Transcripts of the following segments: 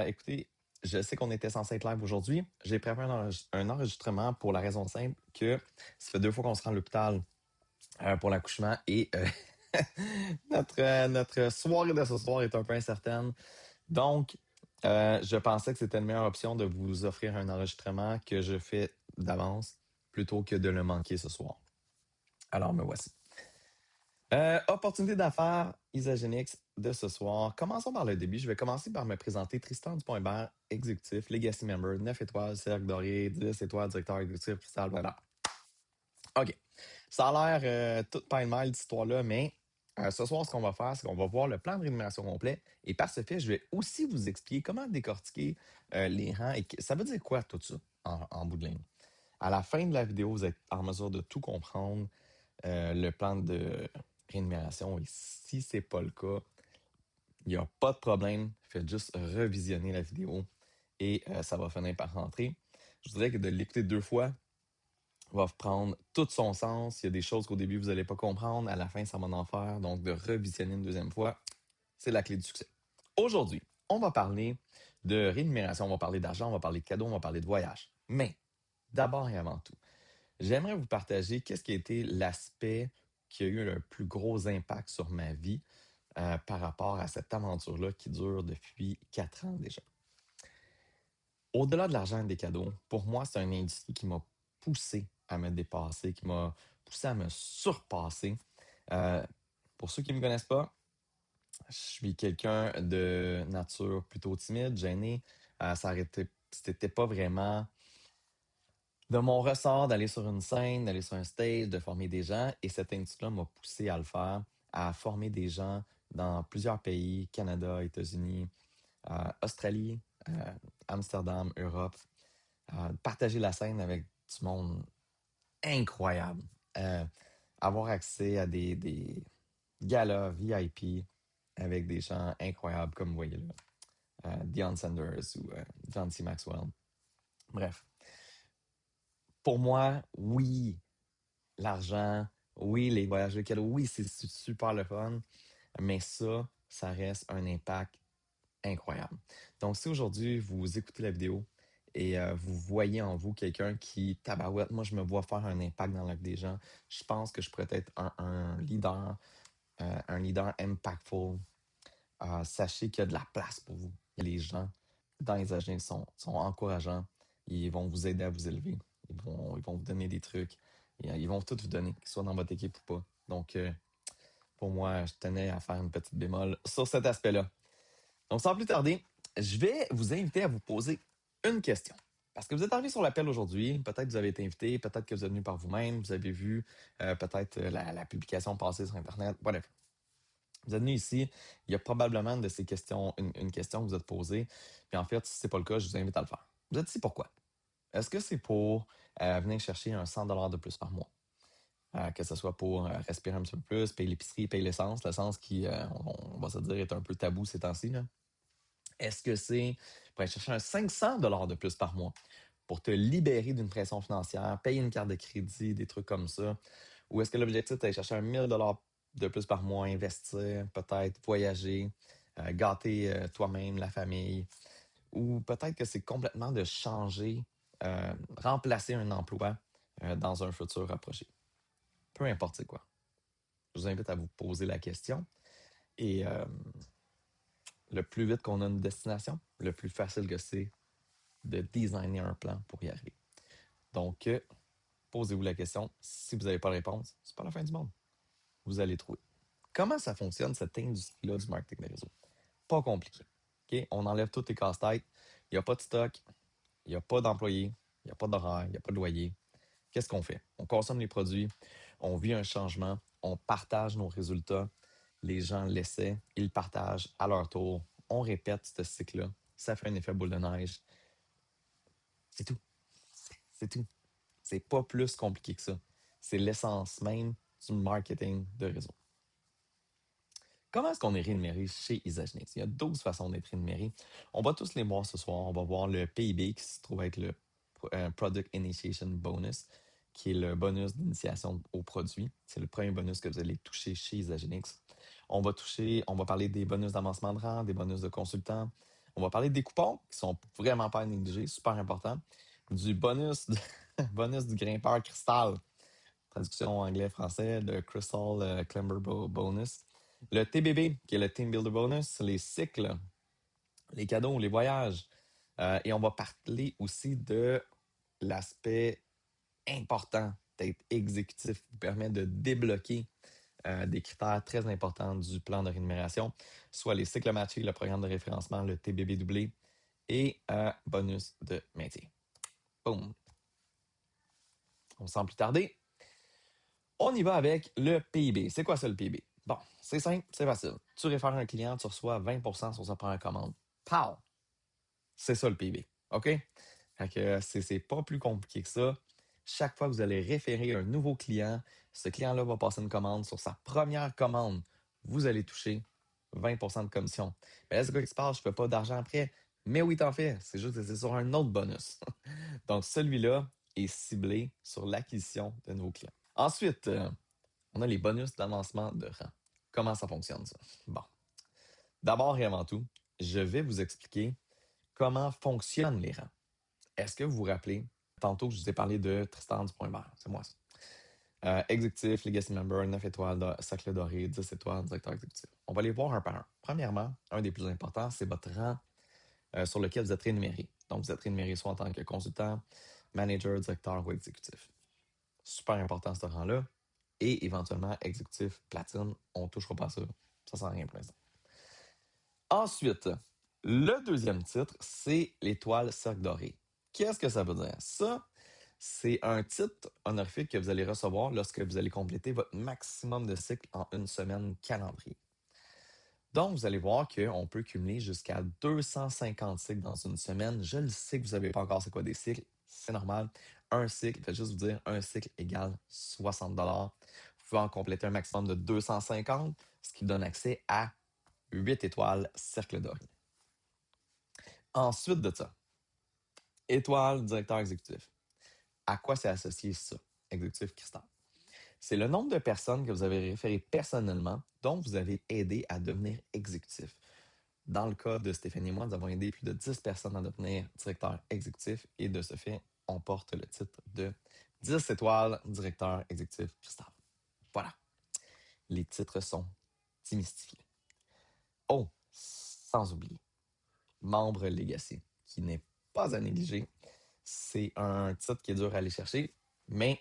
Écoutez, je sais qu'on était censé être live aujourd'hui. J'ai préparé un enregistrement pour la raison simple que ça fait 2 fois qu'on se rend à l'hôpital pour l'accouchement et notre soirée de ce soir est un peu incertaine. Donc, je pensais que c'était une meilleure option de vous offrir un enregistrement que je fais d'avance plutôt que de le manquer ce soir. Alors, me voici. Opportunité d'affaires Isagenix de ce soir. Commençons par le début. Je vais commencer par me présenter Tristan Dupont-Hébert, exécutif, Legacy Member, 9 étoiles, Cercle Doré, 10 étoiles, directeur exécutif, Cristal, voilà. OK. Ça a l'air tout pile-mile, cette histoire-là, mais ce soir, ce qu'on va faire, c'est qu'on va voir le plan de rémunération complet. Et par ce fait, je vais aussi vous expliquer comment décortiquer les rangs et ça veut dire quoi tout ça en bout de ligne. À la fin de la vidéo, vous êtes en mesure de tout comprendre le plan de rémunération. Et si c'est pas le cas, il n'y a pas de problème. Faites juste revisionner la vidéo et ça va finir par rentrer. Je dirais que de l'écouter 2 fois va prendre tout son sens. Il y a des choses qu'au début, vous n'allez pas comprendre. À la fin, ça va en faire. Donc, de revisionner une 2e fois, c'est la clé du succès. Aujourd'hui, on va parler de rémunération, on va parler d'argent, on va parler de cadeaux, on va parler de voyage. Mais d'abord et avant tout, j'aimerais vous partager qu'est-ce qui a été l'aspect qui a eu le plus gros impact sur ma vie par rapport à cette aventure-là qui dure depuis 4 ans déjà. Au-delà de l'argent et des cadeaux, pour moi, c'est une industrie qui m'a poussé à me dépasser, qui m'a poussé à me surpasser. Euh, pour ceux qui ne me connaissent pas, je suis quelqu'un de nature plutôt timide, gêné. C'était pas vraiment de mon ressort d'aller sur une scène, d'aller sur un stage, de former des gens. Et cette industrie-là m'a poussé à le faire, à former des gens dans plusieurs pays, Canada, États-Unis, Australie, Amsterdam, Europe. Partager la scène avec du monde incroyable. Euh, Avoir accès à des galas VIP avec des gens incroyables comme vous voyez là. Deion Sanders ou John C. Maxwell. Bref. Pour moi, oui, l'argent, oui, les voyages de cadeaux, oui, c'est super le fun, mais ça reste un impact incroyable. Donc, si aujourd'hui, vous écoutez la vidéo et vous voyez en vous quelqu'un qui, tabarouette, moi, je me vois faire un impact dans la vie des gens, je pense que je pourrais être un leader impactful. Sachez qu'il y a de la place pour vous. Les gens dans les agents sont encourageants. Ils vont vous aider à vous élever. Ils vont vous donner des trucs. Et, ils vont tout vous donner, qu'ils soient dans votre équipe ou pas. Donc, pour moi, je tenais à faire une petite bémol sur cet aspect-là. Donc, sans plus tarder, je vais vous inviter à vous poser une question. Parce que vous êtes arrivé sur l'appel aujourd'hui, peut-être que vous avez été invité, peut-être que vous êtes venu par vous-même, vous avez vu peut-être la publication passer sur Internet, bref. Vous êtes venu ici, il y a probablement de ces questions, une question que vous êtes posée. Puis en fait, si ce n'est pas le cas, je vous invite à le faire. Vous êtes ici pourquoi? Est-ce que c'est pour venir chercher un 100 $ de plus par mois? Que ce soit pour respirer un petit peu plus, payer l'épicerie, payer l'essence. L'essence qui, on va se dire, est un peu tabou ces temps-ci, là. Est-ce que c'est pour aller chercher un 500 $ de plus par mois pour te libérer d'une pression financière, payer une carte de crédit, des trucs comme ça? Ou est-ce que l'objectif, c'est d'aller chercher un 1000 $ de plus par mois, investir, peut-être voyager, gâter toi-même, la famille? Ou peut-être que c'est complètement de changer, remplacer un emploi dans un futur rapproché. Peu importe c'est quoi. Je vous invite à vous poser la question. Et le plus vite qu'on a une destination, le plus facile que c'est de designer un plan pour y arriver. Donc, posez-vous la question. Si vous n'avez pas de réponse, c'est pas la fin du monde. Vous allez trouver. Comment ça fonctionne, cette industrie-là du marketing de réseau? Pas compliqué. OK? On enlève tous les casse-têtes. Il n'y a pas de stock, il n'y a pas d'employés, il n'y a pas d'horaire, il n'y a pas de loyer. Qu'est-ce qu'on fait? On consomme les produits, on vit un changement, on partage nos résultats, les gens l'essaient, ils partagent à leur tour, on répète ce cycle-là, ça fait un effet boule de neige. C'est tout. C'est tout. C'est pas plus compliqué que ça. C'est l'essence même du marketing de réseau. Comment est-ce qu'on est rémunéré chez Isagenix? Il y a 12 façons d'être rémunéré. On va tous les voir ce soir. On va voir le PIB qui se trouve être le Product Initiation Bonus, qui est le bonus d'initiation au produit. C'est le premier bonus que vous allez toucher chez Isagenix. On va parler des bonus d'avancement de rang, des bonus de consultant. On va parler des coupons qui sont vraiment pas à négliger, super important. Du bonus, bonus du grimpeur cristal, traduction anglais-français, de Crystal Climber Bonus. Le TBB, qui est le Team Builder Bonus, les cycles, les cadeaux, les voyages. Et on va parler aussi de l'aspect important d'être exécutif, qui vous permet de débloquer des critères très importants du plan de rémunération, soit les cycles matchés, le programme de référencement, le TBB doublé et bonus de maintien. Boom! Sans plus tarder, on y va avec le PIB. C'est quoi ça le PIB? Bon, c'est simple, c'est facile. Tu réfères un client, tu reçois 20% sur sa première commande. Pow! C'est ça le PIB. OK? Fait que c'est pas plus compliqué que ça. Chaque fois que vous allez référer un nouveau client, ce client-là va passer une commande. Sur sa première commande, vous allez toucher 20% de commission. Mais là, c'est quoi qui se passe? Je ne fais pas d'argent après. Mais oui, t'en fais. C'est juste que c'est sur un autre bonus. Donc, celui-là est ciblé sur l'acquisition de nouveaux clients. Ensuite, on a les bonus d'avancement de rang. Comment ça fonctionne, ça? Bon. D'abord et avant tout, je vais vous expliquer comment fonctionnent les rangs. Est-ce que vous vous rappelez, tantôt, je vous ai parlé de Tristan Dupont-Hébert, c'est moi ça. Exécutif, Legacy Member, 9 étoiles, cercle doré, 10 étoiles, directeur exécutif. On va les voir un par un. Premièrement, un des plus importants, c'est votre rang sur lequel vous êtes rémunéré. Donc, vous êtes rémunéré soit en tant que consultant, manager, directeur ou exécutif. Super important ce rang-là. Et éventuellement, exécutif, platine, on ne touchera pas à ça. Ça ne sert à rien pour l'instant. Ensuite, le deuxième titre, c'est l'étoile cercle doré. Qu'est-ce que ça veut dire? Ça, c'est un titre honorifique que vous allez recevoir lorsque vous allez compléter votre maximum de cycles en une semaine calendrier. Donc, vous allez voir qu'on peut cumuler jusqu'à 250 cycles dans une semaine. Je le sais que vous ne savez pas encore c'est quoi des cycles. C'est normal. Un cycle, faites juste vous dire, un cycle égale 60 $. Vous pouvez en compléter un maximum de 250, ce qui donne accès à 8 étoiles cercle doré. Ensuite de ça, étoile directeur exécutif. À quoi c'est associé ça, exécutif cristal? C'est le nombre de personnes que vous avez référées personnellement, dont vous avez aidé à devenir exécutif. Dans le cas de Stéphanie et moi, nous avons aidé plus de 10 personnes à devenir directeur exécutif et de ce fait, on porte le titre de 10 étoiles directeur exécutif cristal. Voilà. Les titres sont démystifiés. Oh, sans oublier, membre Legacy, qui n'est pas à négliger. C'est un titre qui est dur à aller chercher, mais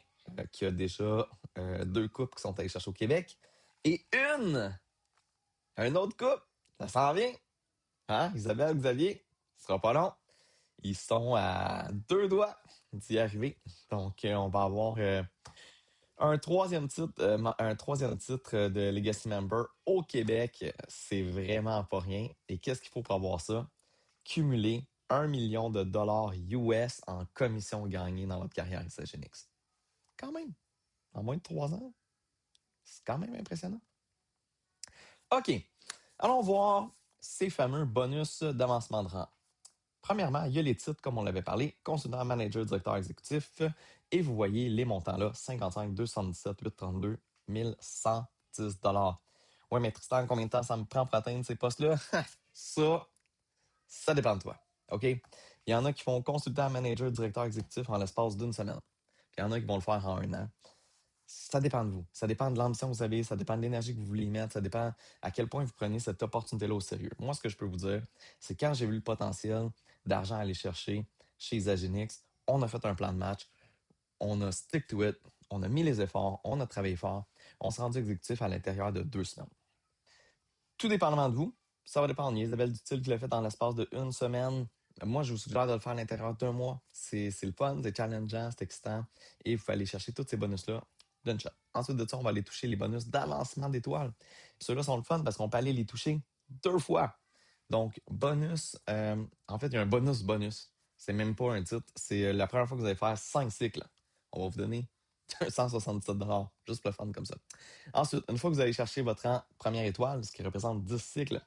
qui a déjà 2 coupes qui sont allées chercher au Québec. Et un autre couple, ça s'en vient. Hein? Isabelle, Xavier, ce sera pas long. Ils sont à 2 doigts d'y arriver. Donc, on va avoir un troisième titre de Legacy Member au Québec. C'est vraiment pas rien. Et qu'est-ce qu'il faut pour avoir ça? Cumuler 1 million de dollars US en commission gagnée dans votre carrière Isagenix. Quand même, en moins de 3 ans, c'est quand même impressionnant. OK, allons voir ces fameux bonus d'avancement de rang. Premièrement, il y a les titres, comme on l'avait parlé, consultant, manager, directeur exécutif. Et vous voyez les montants là, 55, 217, 832, 1110 $. Ouais, mais Tristan, combien de temps ça me prend pour atteindre ces postes-là? Ça dépend de toi. OK? Il y en a qui font consultant, manager, directeur exécutif en l'espace d'une semaine. Puis il y en a qui vont le faire en un an. Ça dépend de vous. Ça dépend de l'ambition que vous avez, ça dépend de l'énergie que vous voulez y mettre, ça dépend à quel point vous prenez cette opportunité-là au sérieux. Moi, ce que je peux vous dire, c'est quand j'ai vu le potentiel d'argent à aller chercher chez Isagenix, on a fait un plan de match, on a stick to it, on a mis les efforts, on a travaillé fort, on s'est rendu exécutif à l'intérieur de 2 semaines. Tout dépendamment de vous, ça va dépendre. Il y a Isabelle Dutil qui l'a fait dans l'espace de 1 semaine. Moi, je vous suggère de le faire à l'intérieur d'1 mois. C'est le fun, c'est challengeant, c'est excitant. Et vous pouvez aller chercher tous ces bonus-là d'une shot. Ensuite de ça, on va aller toucher les bonus d'avancement d'étoiles. Ceux-là sont le fun parce qu'on peut aller les toucher 2 fois. Donc, bonus, en fait, il y a un bonus. C'est même pas un titre. C'est la première fois que vous allez faire 5 cycles. On va vous donner 177 $, juste pour le fun comme ça. Ensuite, une fois que vous allez chercher votre rang première étoile, ce qui représente 10 cycles,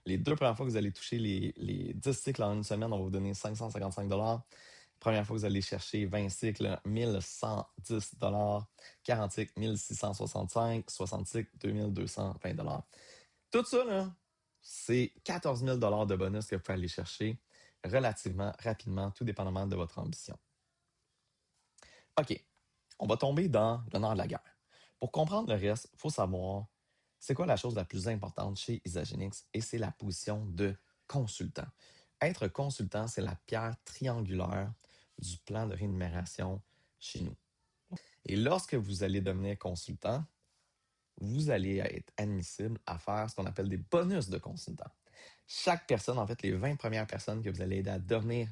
les 2 premières fois que vous allez toucher les 10 cycles en une semaine, on va vous donner 555 $. Première fois que vous allez chercher 20 cycles, 1110 $. 40 cycles, 1665 $. 60 cycles, 2220 $. Tout ça, là, c'est 14 000 de bonus que vous pouvez aller chercher relativement rapidement, tout dépendamment de votre ambition. OK, on va tomber dans le nerf de la guerre. Pour comprendre le reste, il faut savoir c'est quoi la chose la plus importante chez Isagenix et c'est la position de consultant. Être consultant, c'est la pierre triangulaire du plan de rémunération chez nous. Et lorsque vous allez devenir consultant, vous allez être admissible à faire ce qu'on appelle des bonus de consultant. Chaque personne, en fait, les 20 premières personnes que vous allez aider à devenir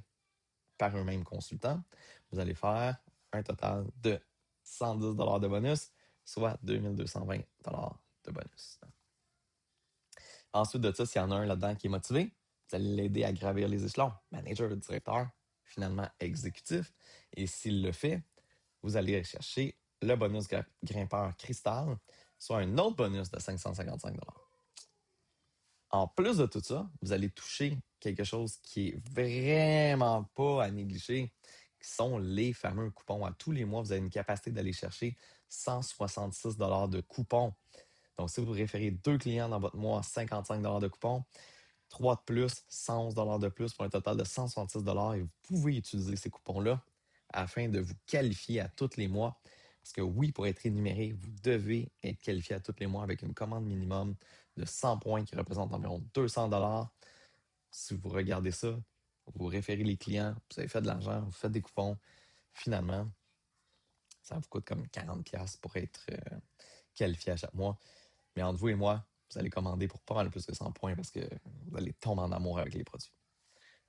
par eux-mêmes consultants, vous allez faire un total de 110 de bonus, soit 2220 de bonus. Ensuite de ça, s'il y en a un là-dedans qui est motivé, vous allez l'aider à gravir les échelons, manager, directeur, finalement exécutif. Et s'il le fait, vous allez chercher le bonus grimpeur cristal, soit un autre bonus de 555 $. En plus de tout ça, vous allez toucher quelque chose qui est vraiment pas à négliger, qui sont les fameux coupons. À tous les mois, vous avez une capacité d'aller chercher 166 $ de coupons. Donc, si vous référez 2 clients dans votre mois, 55 $ de coupons, 3 de plus, 111 $ de plus pour un total de 166 $ et vous pouvez utiliser ces coupons-là afin de vous qualifier à tous les mois. Parce que oui, pour être énuméré, vous devez être qualifié à tous les mois avec une commande minimum de 100 points qui représente environ 200 $. Si vous regardez ça, vous référez les clients, vous avez fait de l'argent, vous faites des coupons, finalement, ça vous coûte comme 40 $ pour être qualifié à chaque mois. Mais entre vous et moi, vous allez commander pour pas mal plus que 100 points parce que vous allez tomber en amour avec les produits.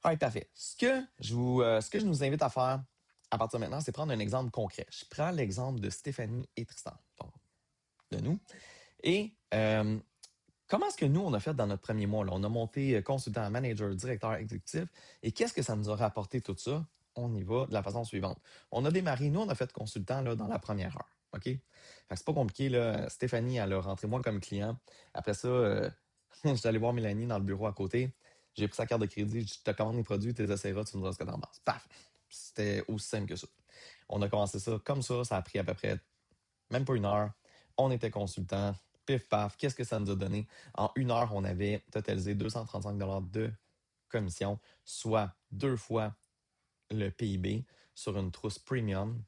Right, parfait. Ce que je vous invite à faire à partir de maintenant, c'est prendre un exemple concret. Je prends l'exemple de Stéphanie et Tristan, donc de nous. Et comment est-ce que nous, on a fait dans notre premier mois? Là? On a monté consultant, manager, directeur exécutif. Et qu'est-ce que ça nous a rapporté tout ça? On y va de la façon suivante. On a démarré, nous, on a fait consultant là, dans la première heure. OK? Fait que c'est pas compliqué. Là. Stéphanie, elle a rentré moi comme client. Après ça, je suis allé voir Mélanie dans le bureau à côté. J'ai pris sa carte de crédit. Je te commande les produits, tu les essaieras, tu nous diras ce que t'en penses. Paf! C'était aussi simple que ça. On a commencé ça comme ça a pris à peu près même pas une heure. On était consultant. Pif paf, qu'est-ce que ça nous a donné? En une heure, on avait totalisé 235 $ de commission, soit 2 fois le PIB sur une trousse premium.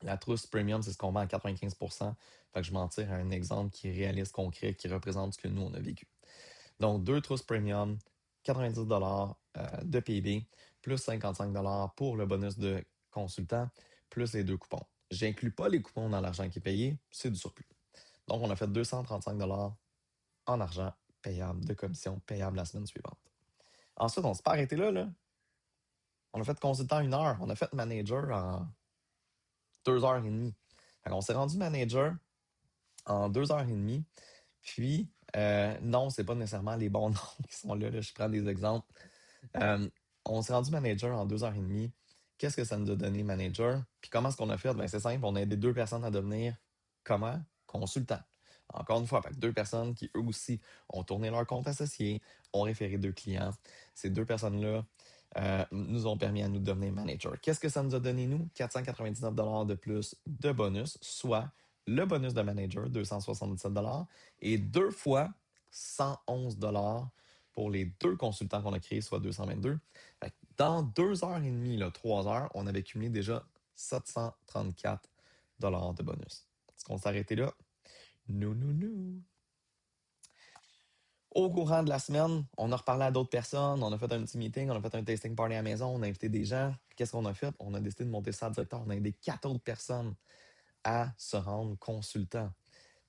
La trousse premium, c'est ce qu'on vend à 95 %. Fait que je m'en tire à un exemple qui est réaliste, concret, qui représente ce que nous, on a vécu. Donc, 2 trousses premium, 90 $ de PIB, plus 55 $ pour le bonus de consultant, plus les 2 coupons. J'inclus pas les coupons dans l'argent qui est payé, c'est du surplus. Donc, on a fait 235 $ en argent payable de commission payable la semaine suivante. Ensuite, on ne s'est pas arrêté là. On a fait consultant 1 heure. On a fait manager en 2 h 30. On s'est rendu manager en 2 h 30. Puis, non, c'est pas nécessairement les bons noms qui sont là. Je prends des exemples. On s'est rendu manager en 2 h 30. Qu'est-ce que ça nous a donné, manager? Puis comment est-ce qu'on a fait? Ben, c'est simple, on a aidé 2 personnes à devenir comment? Consultants. Encore une fois, 2 personnes qui, eux aussi, ont tourné leur compte associé, ont référé 2 clients. Ces 2 personnes-là nous ont permis à nous devenir manager. Qu'est-ce que ça nous a donné, nous? 499 $ de plus de bonus, soit le bonus de manager, 277 $ et 2 fois 111 $ pour les 2 consultants qu'on a créés, soit 222. Dans 2 h 30, là, 3 heures, on avait cumulé déjà 734 $ de bonus. Est-ce qu'on s'est arrêté là? Non. Au courant de la semaine, on a reparlé à d'autres personnes, on a fait un petit meeting, on a fait un tasting party à la maison, on a invité des gens. Qu'est-ce qu'on a fait? On a décidé de monter ça à directeur. On a aidé 4 autres personnes à se rendre consultant.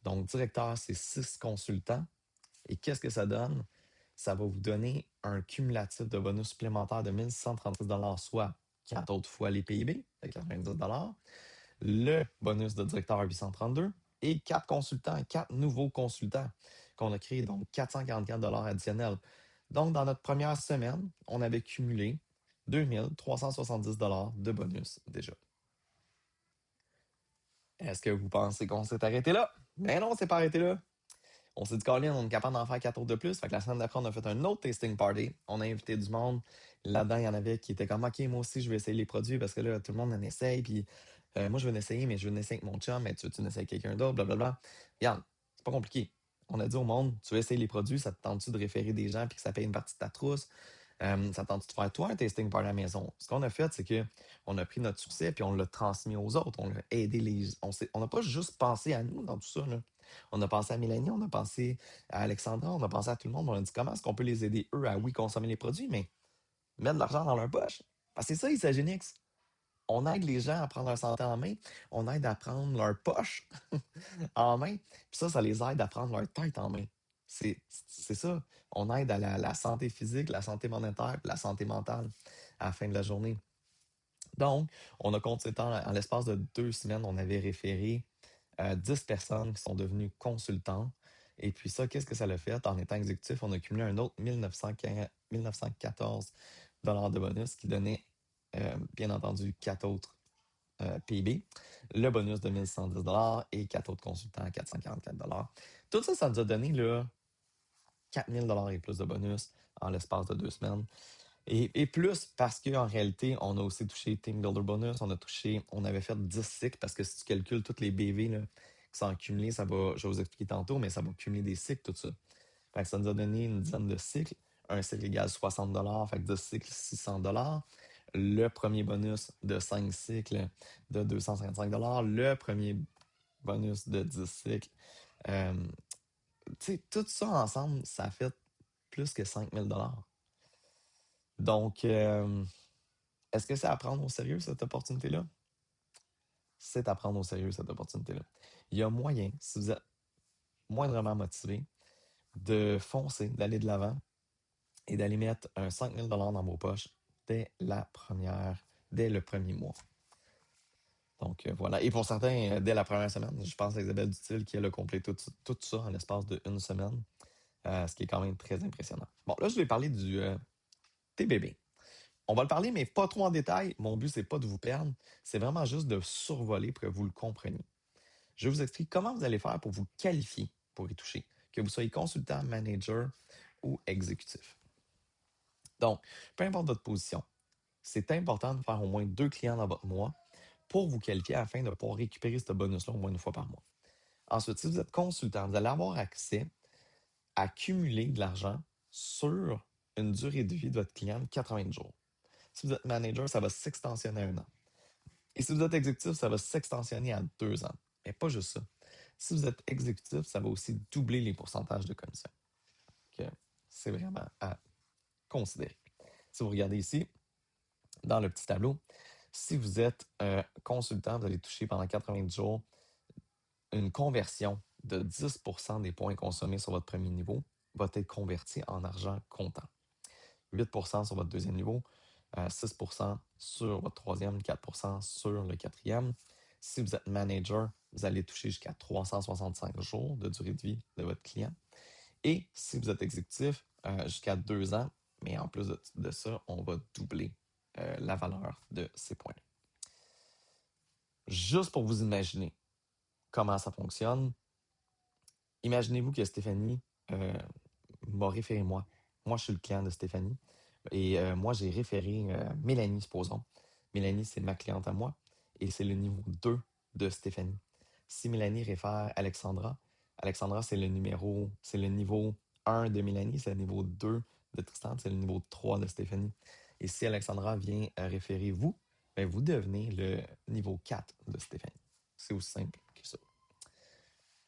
Donc, directeur, c'est 6 consultants. Et qu'est-ce que ça donne? Ça va vous donner un cumulatif de bonus supplémentaire de 1636 $, soit 4 autres fois les PIB, avec 90 $. Le bonus de directeur 832 et 4 consultants, 4 nouveaux consultants qu'on a créés, donc 444 $ additionnels. Donc, dans notre première semaine, on avait cumulé 2370 $ de bonus déjà. Est-ce que vous pensez qu'on s'est arrêté là? Mais non, on s'est pas arrêté là. On s'est dit, Colin, on est capable d'en faire 4 autres de plus. Fait que la semaine d'après, on a fait un autre tasting party. On a invité du monde. Là-dedans, il y en avait qui étaient comme, OK, moi aussi, je vais essayer les produits parce que là, tout le monde en essaye. Puis moi, je veux en essayer, mais je veux en essayer avec mon chum. Mais tu veux en essayer avec quelqu'un d'autre, blablabla. Regarde, c'est pas compliqué. On a dit au monde, tu veux essayer les produits, ça te tente-tu de référer des gens puis que ça paye une partie de ta trousse? Ça te tente-tu de faire toi un tasting par la maison? Ce qu'on a fait, c'est que on a pris notre succès puis on l'a transmis aux autres. On a aidé les. On n'a pas juste pensé à nous dans tout ça, là. On a pensé à Mélanie, on a pensé à Alexandra, on a pensé à tout le monde. On a dit comment est-ce qu'on peut les aider, eux, à oui, consommer les produits, mais mettre de l'argent dans leur poche. Parce que c'est ça, Isagenix. On aide les gens à prendre leur santé en main. On aide à prendre leur poche en main. Puis ça les aide à prendre leur tête en main. C'est ça. On aide à la santé physique, la santé monétaire, puis la santé mentale à la fin de la journée. Donc, on a compté temps, en l'espace de 2 semaines, on avait référé 10 personnes qui sont devenues consultants. Et puis ça, qu'est-ce que ça l'a fait? En étant exécutif, on a cumulé un autre 1914 de bonus qui donnait, bien entendu, 4 autres PIB, le bonus de 1110 et 4 autres consultants à 444 Tout ça, ça nous a donné là, 4000 et plus de bonus en l'espace de 2 semaines. Et plus parce qu'en réalité, on a aussi touché Team Builder Bonus, on avait fait 10 cycles parce que si tu calcules tous les BV là, qui sont cumulés, ça va, je vais vous expliquer tantôt, mais ça va cumuler des cycles, tout ça. Fait que ça nous a donné une dizaine de cycles. Un cycle égale 60 fait que 10 cycles, 600 Le premier bonus de 5 cycles de 255 Le premier bonus de 10 cycles. Euh, tu sais, tout ça ensemble, ça a fait plus que 5000 Donc, est-ce que c'est à prendre au sérieux, cette opportunité-là? C'est à prendre au sérieux, cette opportunité-là. Il y a moyen, si vous êtes moindrement motivé, de foncer, d'aller de l'avant et d'aller mettre un 5000 dans vos poches dès le premier mois. Donc, voilà. Et pour certains, dès la première semaine, je pense à Isabelle Dutil qui a complété tout ça en l'espace d'une semaine, ce qui est quand même très impressionnant. Bon, là, je vais parler du TBB. On va le parler, mais pas trop en détail. Mon but, c'est pas de vous perdre. C'est vraiment juste de survoler pour que vous le compreniez. Je vais vous expliquer comment vous allez faire pour vous qualifier pour y toucher, que vous soyez consultant, manager ou exécutif. Donc, peu importe votre position, c'est important de faire au moins 2 clients dans votre mois pour vous qualifier afin de pouvoir récupérer ce bonus-là au moins une fois par mois. Ensuite, si vous êtes consultant, vous allez avoir accès à cumuler de l'argent sur une durée de vie de votre client de 80 jours. Si vous êtes manager, ça va s'extensionner à 1 an. Et si vous êtes exécutif, ça va s'extensionner à 2 ans. Mais pas juste ça. Si vous êtes exécutif, ça va aussi doubler les pourcentages de commission. C'est vraiment à considérer. Si vous regardez ici, dans le petit tableau, si vous êtes consultant, vous allez toucher pendant 90 jours une conversion de 10% des points consommés sur votre premier niveau va être converti en argent comptant. 8% sur votre deuxième niveau, 6% sur votre troisième, 4% sur le quatrième. Si vous êtes manager, vous allez toucher jusqu'à 365 jours de durée de vie de votre client. Et si vous êtes exécutif, jusqu'à 2 ans, mais en plus de ça, on va doubler la valeur de ces points-là. Juste pour vous imaginer comment ça fonctionne, imaginez-vous que Stéphanie m'a référé moi. Moi, je suis le client de Stéphanie. Et moi, j'ai référé Mélanie, supposons. Mélanie, c'est ma cliente à moi. Et c'est le niveau 2 de Stéphanie. Si Mélanie réfère Alexandra, Alexandra, c'est le niveau 1 de Mélanie, c'est le niveau 2 de Tristan, c'est le niveau 3 de Stéphanie. Et si Alexandra vient référer vous, ben vous devenez le niveau 4 de Stéphanie. C'est aussi simple que ça.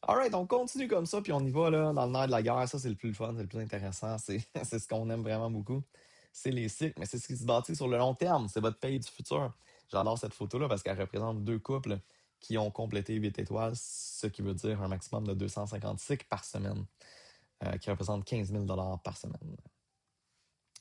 Alright, on continue comme ça, puis on y va là, dans le nerf de la guerre. Ça, c'est le plus fun, c'est le plus intéressant. C'est ce qu'on aime vraiment beaucoup. C'est les cycles, mais c'est ce qui se bâtit sur le long terme. C'est votre pays du futur. J'adore cette photo-là parce qu'elle représente 2 couples qui ont complété 8 étoiles, ce qui veut dire un maximum de 250 cycles par semaine, qui représente 15 000 par semaine.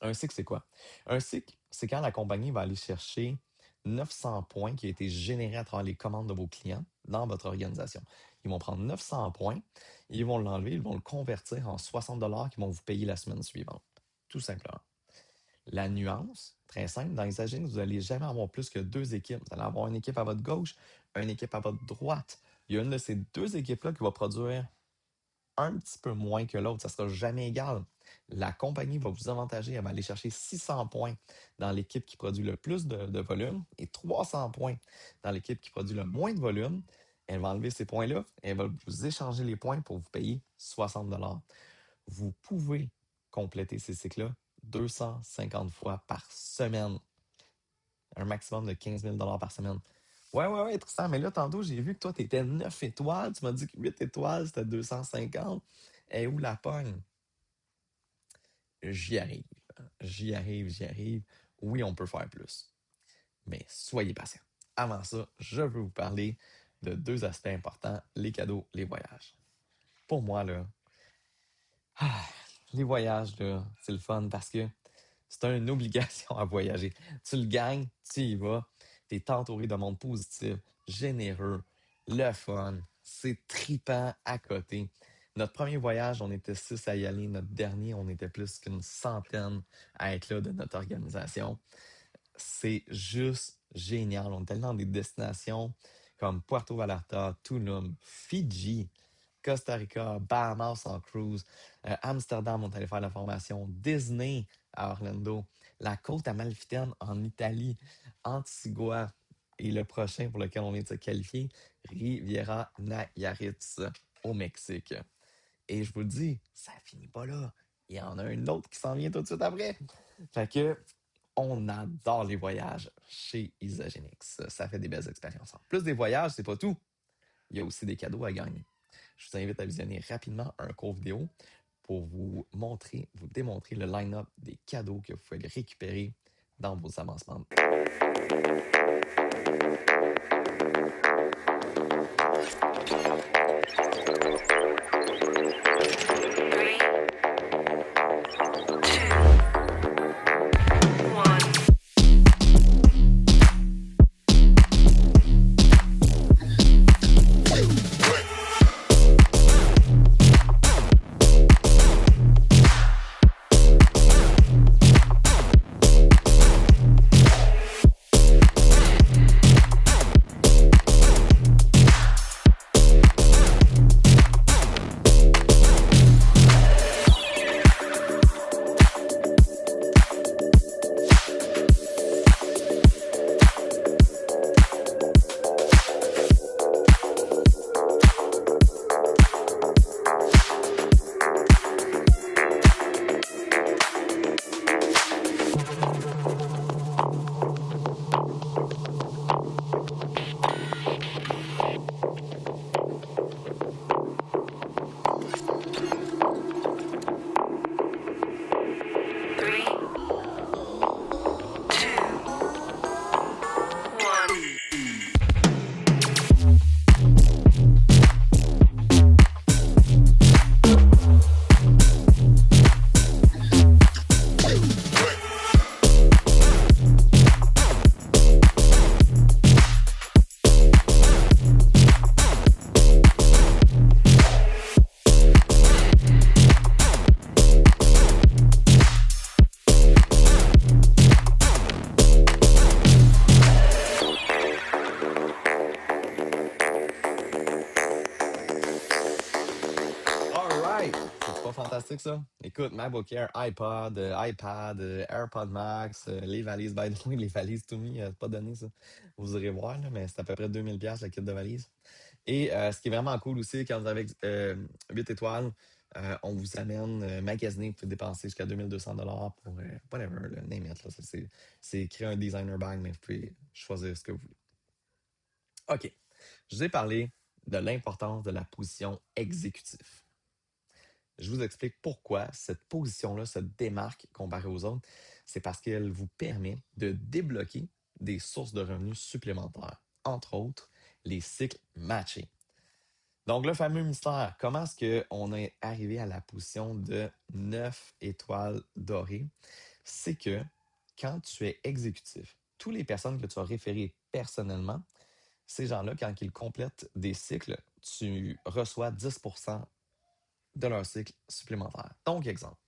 Un cycle, c'est quoi? Un cycle, c'est quand la compagnie va aller chercher 900 points qui ont été générés à travers les commandes de vos clients dans votre organisation. Ils vont prendre 900 points, ils vont l'enlever, ils vont le convertir en 60 qu'ils vont vous payer la semaine suivante. Tout simplement. La nuance, très simple, dans les agences, vous n'allez jamais avoir plus que 2 équipes. Vous allez avoir une équipe à votre gauche, une équipe à votre droite. Il y a une de ces 2 équipes-là qui va produire un petit peu moins que l'autre. Ça ne sera jamais égal. La compagnie va vous avantager. Elle va aller chercher 600 points dans l'équipe qui produit le plus de volume et 300 points dans l'équipe qui produit le moins de volume. Elle va enlever ces points-là, elle va vous échanger les points pour vous payer 60 $. Vous pouvez compléter ces cycles-là 250 fois par semaine. Un maximum de 15 000 $ par semaine. Ouais, Tristan, mais là, tantôt, j'ai vu que toi, tu étais 9 étoiles. Tu m'as dit que 8 étoiles, c'était 250. Et où la pogne? J'y arrive. J'y arrive. Oui, on peut faire plus. Mais soyez patient. Avant ça, je veux vous parler de deux aspects importants, les cadeaux, les voyages. Pour moi, là, ah, les voyages, là, c'est le fun parce que c'est une obligation à voyager. Tu le gagnes, tu y vas, tu es entouré de monde positif, généreux, le fun, c'est tripant à côté. Notre premier voyage, on était 6 à y aller. Notre dernier, on était plus qu'une centaine à être là de notre organisation. C'est juste génial. On est allé dans des destinations comme Puerto Vallarta, Tulum, Fidji, Costa Rica, Bahamas en cruise, Amsterdam, on est allé faire la formation, Disney à Orlando, la côte amalfitaine en Italie, Antigua et le prochain pour lequel on vient de se qualifier, Riviera Nayarit au Mexique. Et je vous le dis, ça finit pas là. Il y en a un autre qui s'en vient tout de suite après. Fait que on adore les voyages chez Isagenix. Ça fait des belles expériences. En plus des voyages, c'est pas tout. Il y a aussi des cadeaux à gagner. Je vous invite à visionner rapidement un court vidéo pour vous montrer, vous démontrer le line-up des cadeaux que vous pouvez récupérer dans vos avancements. C'est pas fantastique ça? Écoute, MacBook Air, iPod, iPad, AirPod Max, les valises, by the way, les valises to me, pas donné ça. Vous irez voir, là, mais c'est à peu près 2000$ le kit de valise. Et ce qui est vraiment cool aussi, quand vous avez 8 étoiles, on vous amène magasiner, vous pouvez dépenser jusqu'à 2200$ pour whatever, là, name it, là. C'est créer un designer bag, mais vous pouvez choisir ce que vous voulez. OK. Je vous ai parlé de l'importance de la position exécutive. Je vous explique pourquoi cette position-là se démarque comparée aux autres. C'est parce qu'elle vous permet de débloquer des sources de revenus supplémentaires, entre autres les cycles matchés. Donc, le fameux mystère, comment est-ce qu'on est arrivé à la position de 9 étoiles dorées? C'est que quand tu es exécutif, toutes les personnes que tu as référées personnellement, ces gens-là, quand ils complètent des cycles, tu reçois 10% de leur cycle supplémentaire. Donc, exemple,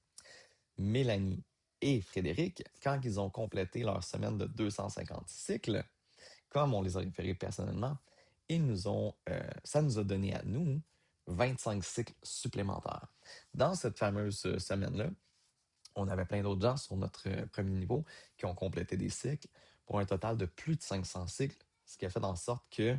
Mélanie et Frédéric, quand ils ont complété leur semaine de 250 cycles, comme on les a référés personnellement, ça nous a donné à nous 25 cycles supplémentaires. Dans cette fameuse semaine-là, on avait plein d'autres gens sur notre premier niveau qui ont complété des cycles pour un total de plus de 500 cycles, ce qui a fait en sorte que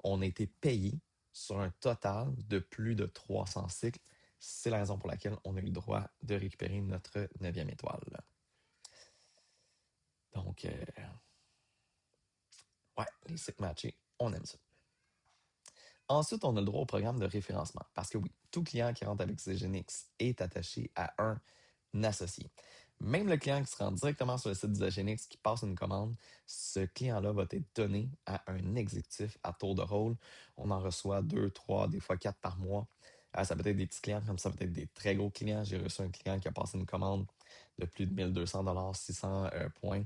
on a été payé sur un total de plus de 300 cycles. C'est la raison pour laquelle on a eu le droit de récupérer notre 9e étoile. Donc, ouais, les cycles matchés, on aime ça. Ensuite, on a le droit au programme de référencement. Parce que oui, tout client qui rentre avec Xagenix est attaché à un associé. Même le client qui se rend directement sur le site d'Xagenix, qui passe une commande, ce client-là va être donné à un exécutif à tour de rôle. On en reçoit 2, 3, des fois 4 par mois. Ça peut être des petits clients, comme ça peut être des très gros clients. J'ai reçu un client qui a passé une commande de plus de 1200 600 points.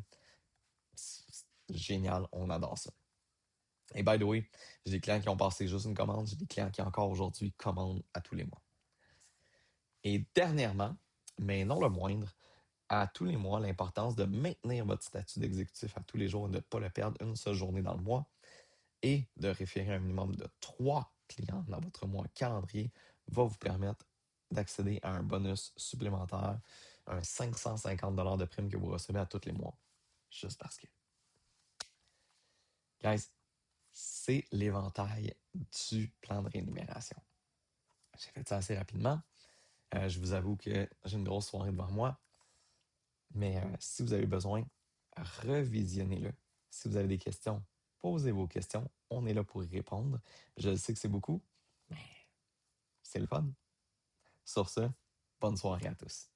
C'est génial, on adore ça. Et by the way, j'ai des clients qui ont passé juste une commande, j'ai des clients qui encore aujourd'hui commandent à tous les mois. Et dernièrement, mais non le moindre, à tous les mois, l'importance de maintenir votre statut d'exécutif à tous les jours et de ne pas le perdre une seule journée dans le mois et de référer un minimum de 3 clients dans votre mois calendrier va vous permettre d'accéder à un bonus supplémentaire, un 550 de prime que vous recevez à tous les mois. Juste parce que. Guys, c'est l'éventail du plan de rémunération. J'ai fait ça assez rapidement. Je vous avoue que j'ai une grosse soirée devant moi. Mais si vous avez besoin, revisionnez-le. Si vous avez des questions, posez vos questions. On est là pour y répondre. Je sais que c'est beaucoup, mais c'est le fun. Sur ce, bonne soirée à tous.